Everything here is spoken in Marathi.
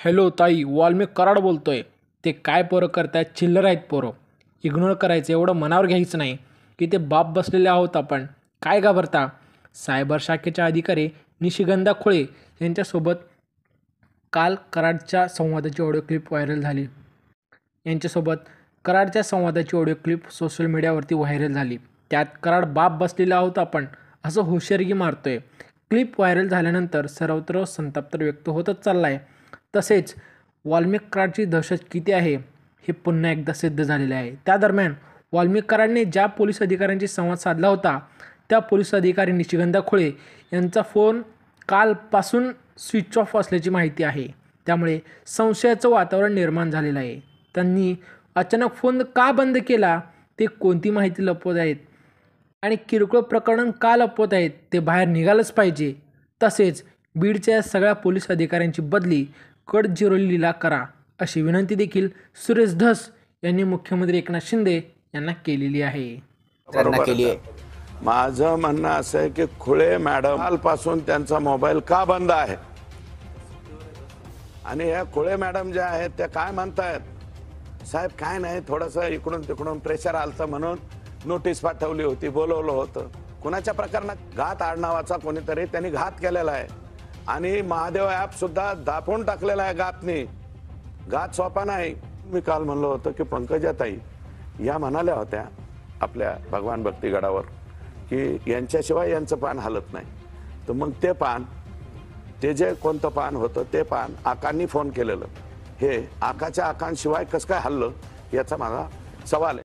हॅलो ताई, वाल्मिक कराड बोलतोय. ते काय पोरं करतायत, चिल्लर आहेत पोरं. इग्नोर करायचं, एवढं मनावर घ्यायचं नाही की ते बाप बसलेले आहोत आपण. काय घाबरता? सायबर शाखेच्या अधिकारी निशिगंधा खुळे यांच्यासोबत काल कराडच्या संवादाची ऑडिओ क्लिप व्हायरल झाली. सोशल मीडियावरती व्हायरल झाली. त्यात कराड बाप बसलेला आहोत आपण असं हुशारगी मारतोय. क्लिप व्हायरल झाल्यानंतर सर्वत्र संताप तर व्यक्त होतच चालला आहे. तसेच वाल्मिक कराडची दहशत किती आहे हे पुन्हा एकदा सिद्ध झालेले आहे. त्या दरम्यान वाल्मिक कराडने ज्या पोलीस अधिकाऱ्यांशी संवाद साधला होता त्या पोलीस अधिकारी निशिगंधा खुळे यांचा फोन कालपासून स्विच ऑफ असल्याची माहिती आहे. त्यामुळे संशयाचं वातावरण निर्माण झालेलं आहे. त्यांनी अचानक फोन का बंद केला, ते कोणती माहिती लपवत आहेत आणि किरकोळ प्रकरण का लपवत आहेत ते बाहेर निघालंच पाहिजे. तसेच बीडच्या या सगळ्या पोलीस अधिकाऱ्यांची बदली गडचिरोलीला करा अशी विनंती देखील सुरेश धस यांनी मुख्यमंत्री एकनाथ शिंदे यांना केलेली आहे. माझं म्हणणं असं आहे की खुळे मॅडम कालपासून त्यांचा मोबाईल का बंद आहे आणि या खुळे मॅडम ज्या आहेत त्या काय म्हणतायत, साहेब काय नाही, थोडंसं इकडून तिकडून प्रेशर आलतं म्हणून नोटीस पाठवली होती, बोलवलं होतं. कुणाच्या प्रकरणात घात आडनावाचा कोणीतरी त्यांनी घात केलेला आहे आणि महादेव ॲप सुद्धा दापून टाकलेला आहे. घात सोपा नाही. मी काल म्हणलं होतं की पंकजाताई या म्हणाल्या होत्या आपल्या भगवान भक्तीगडावर की यांच्याशिवाय यांचं पान हलत नाही. तर मग ते पान, ते जे कोणतं पान होतं ते पान आकांनी फोन केलेलं, हे आकाच्या आकांशिवाय कसं काय हल्लं याचा माझा सवाल आहे.